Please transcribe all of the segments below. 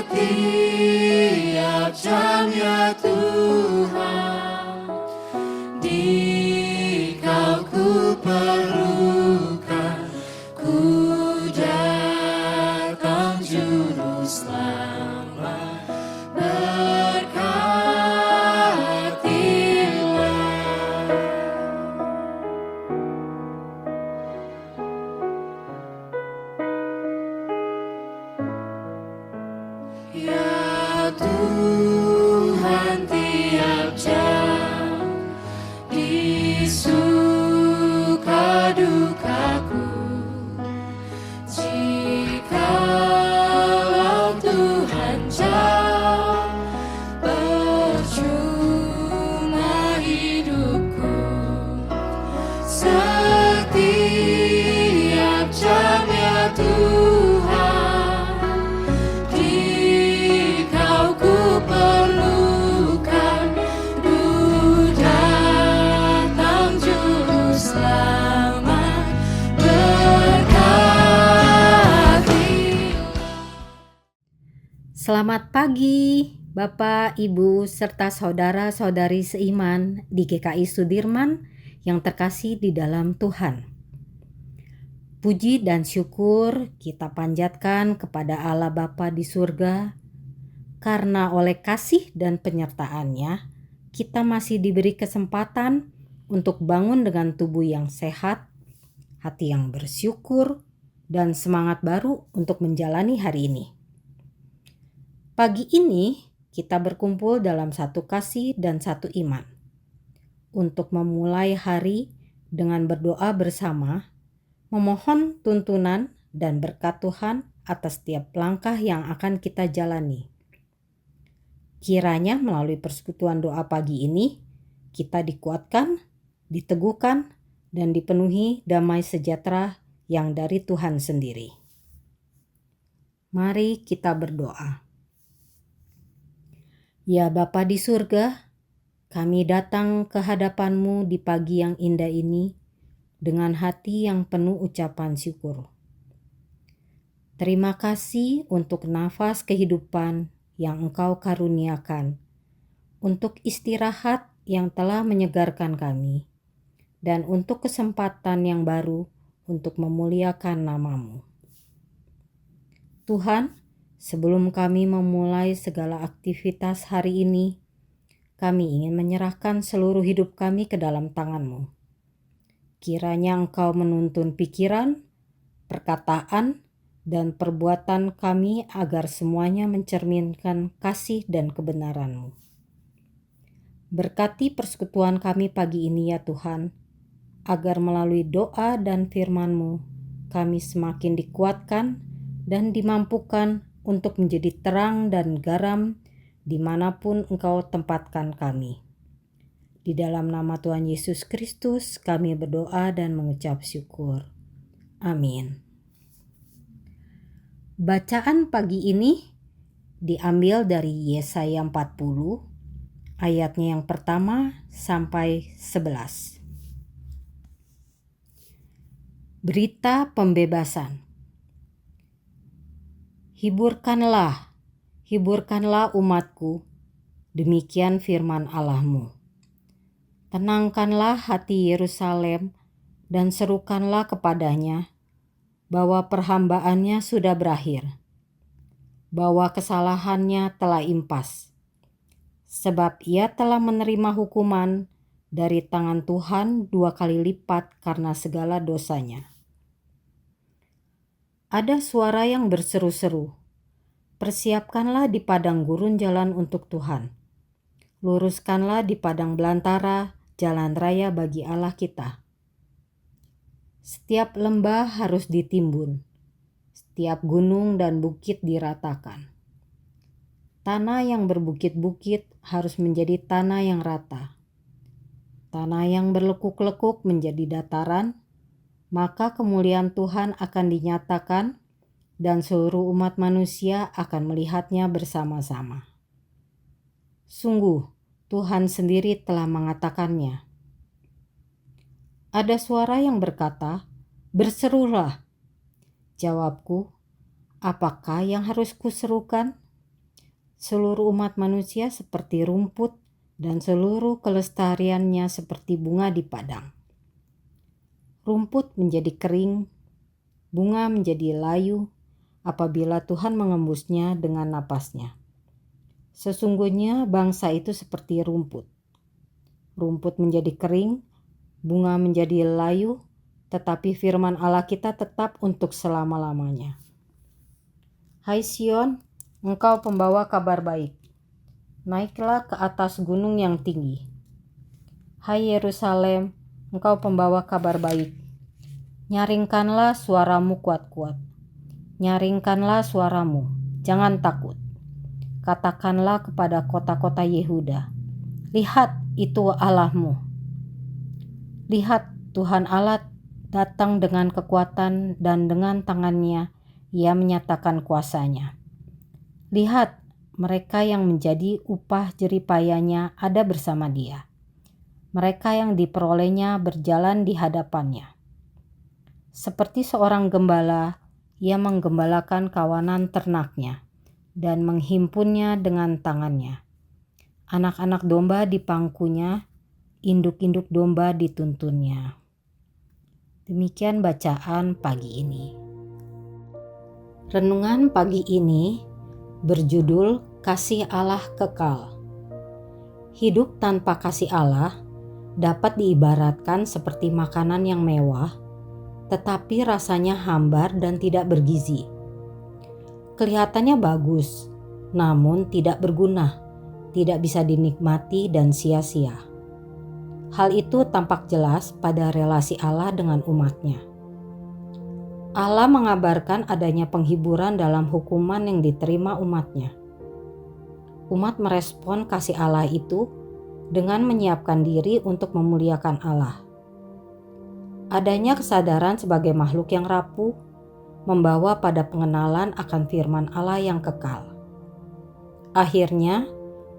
Setiap jamnya Tuhan, di Kau ku perlukan, ku datang Juru Selamat, berkatilah. Ya Tuhan, tiap jam di suka dukaku, jikalau Tuhan jauh, percuma hidupku. Setiap jam ya Tuhan, di Kau ku perlukan, ku datang Juru Selamat, berkatilah. Selamat pagi, Bapak, Ibu, serta saudara-saudari seiman di GKI Sudirman yang terkasih di dalam Tuhan. Puji dan syukur kita panjatkan kepada Allah Bapa di surga, karena oleh kasih dan penyertaan-Nya, kita masih diberi kesempatan untuk bangun dengan tubuh yang sehat, hati yang bersyukur, dan semangat baru untuk menjalani hari ini. Pagi ini kita berkumpul dalam satu kasih dan satu iman untuk memulai hari dengan berdoa bersama, memohon tuntunan dan berkat Tuhan atas setiap langkah yang akan kita jalani. Kiranya melalui persekutuan doa pagi ini, kita dikuatkan, diteguhkan, dan dipenuhi damai sejahtera yang dari Tuhan sendiri. Mari kita berdoa. Ya Bapa di surga, kami datang ke hadapan-Mu di pagi yang indah ini dengan hati yang penuh ucapan syukur. Terima kasih untuk nafas kehidupan yang Engkau karuniakan, untuk istirahat yang telah menyegarkan kami, dan untuk kesempatan yang baru untuk memuliakan nama-Mu. Tuhan, sebelum kami memulai segala aktivitas hari ini, kami ingin menyerahkan seluruh hidup kami ke dalam tangan-Mu. Kiranya Engkau menuntun pikiran, perkataan, dan perbuatan kami agar semuanya mencerminkan kasih dan kebenaran-Mu. Berkati persekutuan kami pagi ini ya Tuhan, agar melalui doa dan firman-Mu, kami semakin dikuatkan dan dimampukan untuk menjadi terang dan garam dimanapun Engkau tempatkan kami. Di dalam nama Tuhan Yesus Kristus kami berdoa dan mengucap syukur. Amin. Bacaan pagi ini diambil dari Yesaya 40, ayatnya yang pertama sampai 11. Berita pembebasan. Hiburkanlah, hiburkanlah umatku, demikian firman Allah-Mu. Tenangkanlah hati Yerusalem dan serukanlah kepadanya bahwa perhambaannya sudah berakhir, bahwa kesalahannya telah impas, sebab ia telah menerima hukuman dari tangan Tuhan 2 kali lipat karena segala dosanya. Ada suara yang berseru-seru, persiapkanlah di padang gurun jalan untuk Tuhan. Luruskanlah di padang belantara jalan raya bagi Allah kita. Setiap lembah harus ditimbun, setiap gunung dan bukit diratakan. Tanah yang berbukit-bukit harus menjadi tanah yang rata. Tanah yang berlekuk-lekuk menjadi dataran, maka kemuliaan Tuhan akan dinyatakan dan seluruh umat manusia akan melihatnya bersama-sama. Sungguh, Tuhan sendiri telah mengatakannya. Ada suara yang berkata, "Berserulah." Jawabku, apakah yang harus kuserukan? Seluruh umat manusia seperti rumput dan seluruh kelestariannya seperti bunga di padang. Rumput menjadi kering, bunga menjadi layu apabila Tuhan mengembusnya dengan napasnya. Sesungguhnya bangsa itu seperti rumput. Rumput menjadi kering, bunga menjadi layu, tetapi firman Allah kita tetap untuk selama-lamanya. Hai Sion, engkau pembawa kabar baik. Naiklah ke atas gunung yang tinggi. Hai Yerusalem, engkau pembawa kabar baik. Nyaringkanlah suaramu kuat-kuat. Nyaringkanlah suaramu, jangan takut. Katakanlah kepada kota-kota Yehuda, lihat itu Allahmu. Lihat Tuhan Allah datang dengan kekuatan dan dengan tangannya Ia menyatakan kuasanya. Lihat, mereka yang menjadi upah jeripayanya ada bersama Dia. Mereka yang diperolehnya berjalan di hadapannya. Seperti seorang gembala, Ia menggembalakan kawanan ternaknya dan menghimpunnya dengan tangannya. Anak-anak domba di pangkunya, induk-induk domba dituntunnya. Demikian bacaan pagi ini. Renungan pagi ini berjudul Kasih Allah Kekal. Hidup tanpa kasih Allah dapat diibaratkan seperti makanan yang mewah, tetapi rasanya hambar dan tidak bergizi. Kelihatannya bagus, namun tidak berguna, tidak bisa dinikmati dan sia-sia. Hal itu tampak jelas pada relasi Allah dengan umatnya. Allah mengabarkan adanya penghiburan dalam hukuman yang diterima umatnya. Umat merespon kasih Allah itu dengan menyiapkan diri untuk memuliakan Allah. Adanya kesadaran sebagai makhluk yang rapuh membawa pada pengenalan akan firman Allah yang kekal. Akhirnya,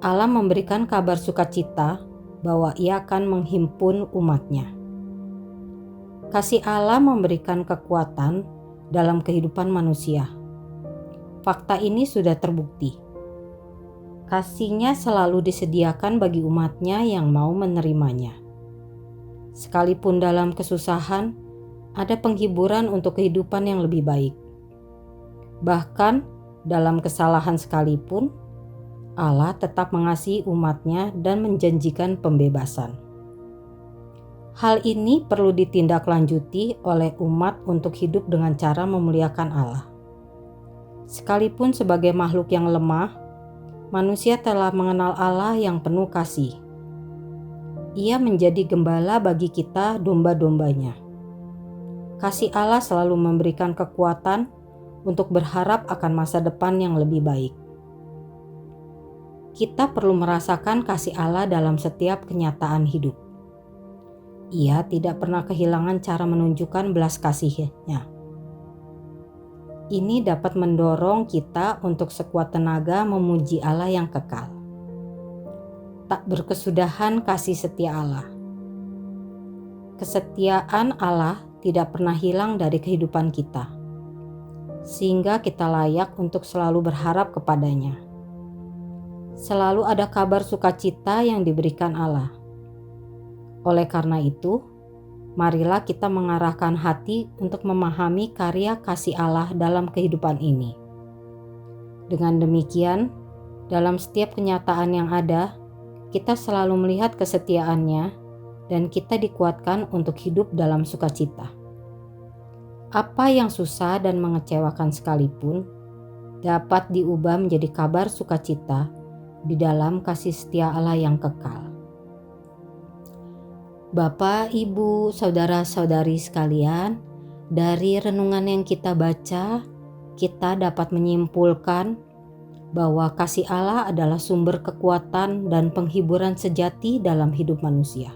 Allah memberikan kabar sukacita bahwa Ia akan menghimpun umatnya. Kasih Allah memberikan kekuatan dalam kehidupan manusia. Fakta ini sudah terbukti. Kasih-Nya selalu disediakan bagi umatnya yang mau menerimanya. Sekalipun dalam kesusahan, ada penghiburan untuk kehidupan yang lebih baik. Bahkan dalam kesalahan sekalipun, Allah tetap mengasihi umatnya dan menjanjikan pembebasan. Hal ini perlu ditindaklanjuti oleh umat untuk hidup dengan cara memuliakan Allah. Sekalipun sebagai makhluk yang lemah, manusia telah mengenal Allah yang penuh kasih. Ia menjadi gembala bagi kita domba-dombanya. Kasih Allah selalu memberikan kekuatan untuk berharap akan masa depan yang lebih baik. Kita perlu merasakan kasih Allah dalam setiap kenyataan hidup. Ia tidak pernah kehilangan cara menunjukkan belas kasih-Nya. Ini dapat mendorong kita untuk sekuat tenaga memuji Allah yang kekal. Tak berkesudahan kasih setia Allah. Kesetiaan Allah tidak pernah hilang dari kehidupan kita, sehingga kita layak untuk selalu berharap kepadanya. Selalu ada kabar sukacita yang diberikan Allah. Oleh karena itu, marilah kita mengarahkan hati untuk memahami karya kasih Allah dalam kehidupan ini. Dengan demikian, dalam setiap kenyataan yang ada, kita selalu melihat kesetiaan-Nya dan kita dikuatkan untuk hidup dalam sukacita. Apa yang susah dan mengecewakan sekalipun dapat diubah menjadi kabar sukacita di dalam kasih setia Allah yang kekal. Bapak, Ibu, saudara-saudari sekalian, dari renungan yang kita baca, kita dapat menyimpulkan bahwa kasih Allah adalah sumber kekuatan dan penghiburan sejati dalam hidup manusia.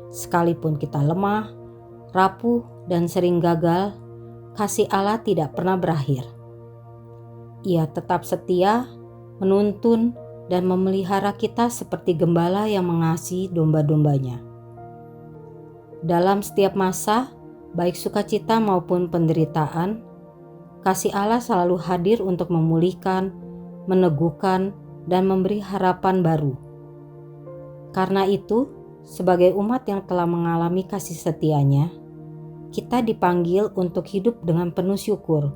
Sekalipun kita lemah, rapuh, dan sering gagal, kasih Allah tidak pernah berakhir. Ia tetap setia, menuntun, dan memelihara kita seperti gembala yang mengasihi domba-dombanya. Dalam setiap masa, baik sukacita maupun penderitaan, kasih Allah selalu hadir untuk memulihkan, meneguhkan, dan memberi harapan baru. Karena itu, sebagai umat yang telah mengalami kasih setia-Nya, kita dipanggil untuk hidup dengan penuh syukur,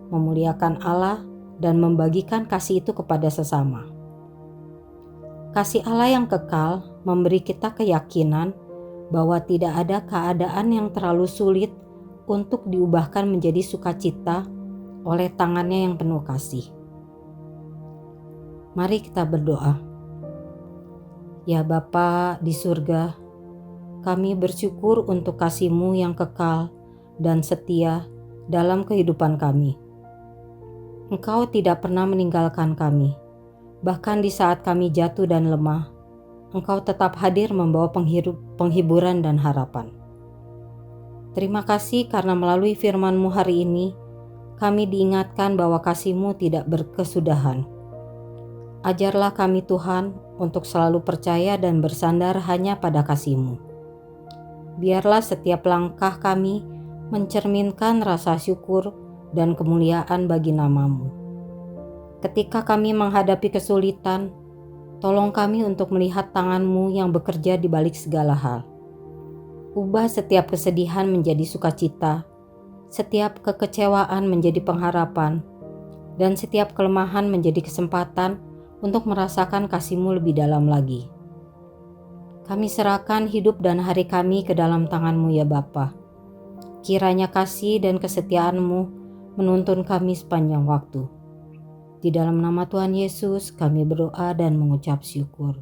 memuliakan Allah, dan membagikan kasih itu kepada sesama. Kasih Allah yang kekal memberi kita keyakinan bahwa tidak ada keadaan yang terlalu sulit untuk diubahkan menjadi sukacita oleh tangan-Nya yang penuh kasih. Mari kita berdoa. Ya Bapa di surga, kami bersyukur untuk kasih-Mu yang kekal dan setia dalam kehidupan kami. Engkau tidak pernah meninggalkan kami. Bahkan di saat kami jatuh dan lemah, Engkau tetap hadir membawa penghiburan dan harapan. Terima kasih karena melalui firman-Mu hari ini, kami diingatkan bahwa kasih-Mu tidak berkesudahan. Ajarlah kami Tuhan untuk selalu percaya dan bersandar hanya pada kasih-Mu. Biarlah setiap langkah kami mencerminkan rasa syukur dan kemuliaan bagi nama-Mu. Ketika kami menghadapi kesulitan, tolong kami untuk melihat tangan-Mu yang bekerja di balik segala hal. Ubah setiap kesedihan menjadi sukacita, setiap kekecewaan menjadi pengharapan, dan setiap kelemahan menjadi kesempatan untuk merasakan kasih-Mu lebih dalam lagi. Kami serahkan hidup dan hari kami ke dalam tangan-Mu ya Bapa. Kiranya kasih dan kesetiaan-Mu menuntun kami sepanjang waktu. Di dalam nama Tuhan Yesus kami berdoa dan mengucap syukur.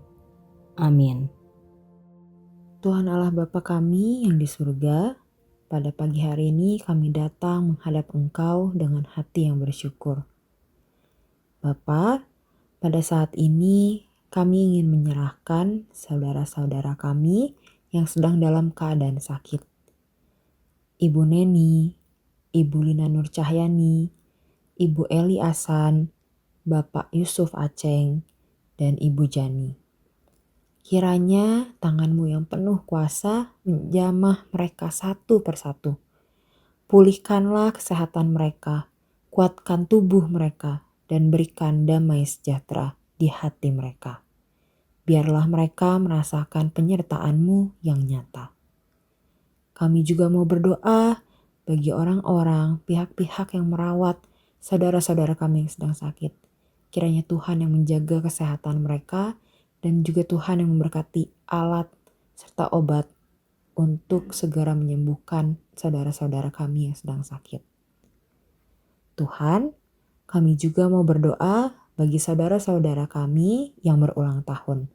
Amin. Tuhan Allah Bapa kami yang di surga, pada pagi hari ini kami datang menghadap Engkau dengan hati yang bersyukur. Bapa, pada saat ini kami ingin menyerahkan saudara-saudara kami yang sedang dalam keadaan sakit. Ibu Neni, Ibu Lina Nur Cahyani, Ibu Eli Asan, Bapak Yusuf Aceng, dan Ibu Jani. Kiranya tangan-Mu yang penuh kuasa menjamah mereka satu persatu. Pulihkanlah kesehatan mereka, kuatkan tubuh mereka, dan berikan damai sejahtera di hati mereka. Biarlah mereka merasakan penyertaan-Mu yang nyata. Kami juga mau berdoa bagi orang-orang, pihak-pihak yang merawat saudara-saudara kami yang sedang sakit. Kiranya Tuhan yang menjaga kesehatan mereka dan juga Tuhan yang memberkati alat serta obat untuk segera menyembuhkan saudara-saudara kami yang sedang sakit. Tuhan, kami juga mau berdoa bagi saudara-saudara kami yang berulang tahun.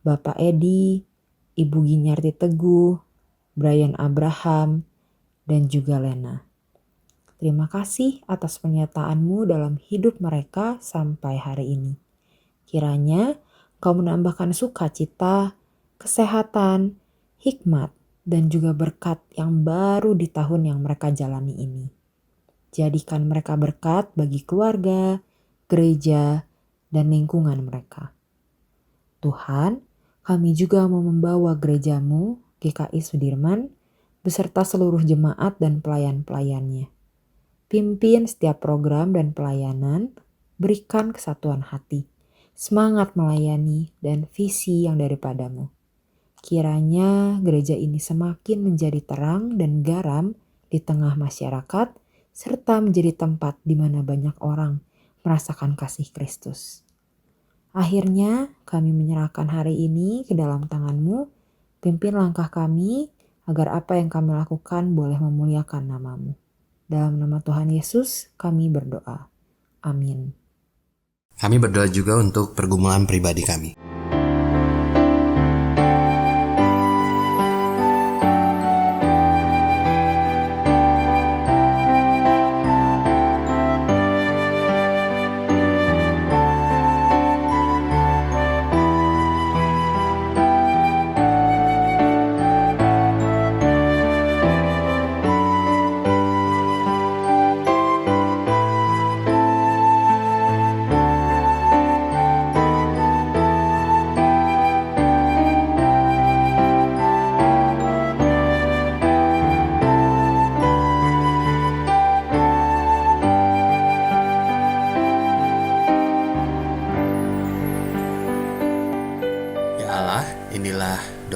Bapak Edi, Ibu Ginyarti Teguh, Brian Abraham, dan juga Lena. Terima kasih atas penyertaan-Mu dalam hidup mereka sampai hari ini. Kiranya Kau menambahkan sukacita, kesehatan, hikmat, dan juga berkat yang baru di tahun yang mereka jalani ini. Jadikan mereka berkat bagi keluarga, gereja, dan lingkungan mereka. Tuhan, kami juga mau membawa gereja-Mu, GKI Sudirman, beserta seluruh jemaat dan pelayan-pelayannya. Pimpin setiap program dan pelayanan, berikan kesatuan hati, semangat melayani, dan visi yang daripada-Mu. Kiranya gereja ini semakin menjadi terang dan garam di tengah masyarakat, serta menjadi tempat di mana banyak orang merasakan kasih Kristus. Akhirnya kami menyerahkan hari ini ke dalam tangan-Mu, pimpin langkah kami, agar apa yang kami lakukan boleh memuliakan nama-Mu. Dalam nama Tuhan Yesus kami berdoa. Amin. Kami berdoa juga untuk pergumulan pribadi kami.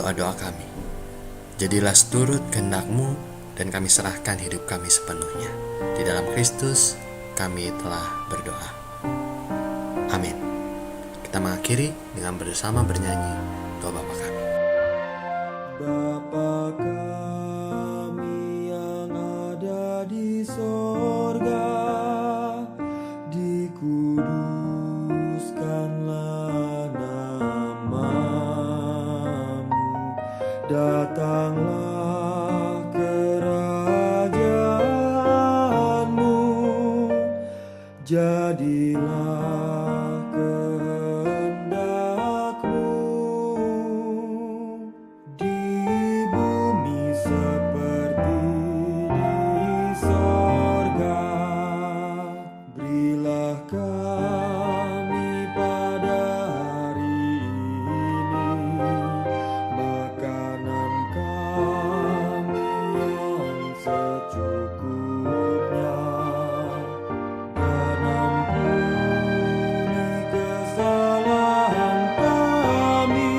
doa-doa kami. Jadilah seturut kehendak-Mu dan kami serahkan hidup kami sepenuhnya. Di dalam Kristus kami telah berdoa. Amin. Kita mengakhiri dengan bersama bernyanyi doa Bapa kami. Bapa kami yang ada di sorga, dikuduskanlah nama-Mu, datanglah kerajaan-Mu, jadilah kehendak-Mu di bumi seperti di sorga. Berilah kami pada hari ini makanan kami yang secukupnya, dan ampuni kesalahan kami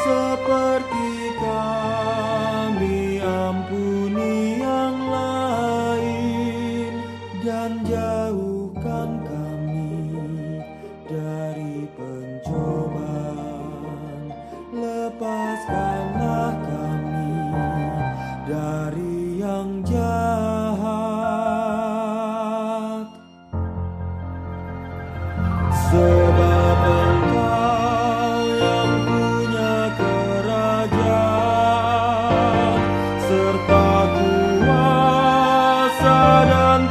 seperti kami ampuni yang lain, dan jauhkan kami dari pencobaan, lepaskanlah kami dari yang jahat. Sebab Engkau yang punya kerajaan serta kuasa dan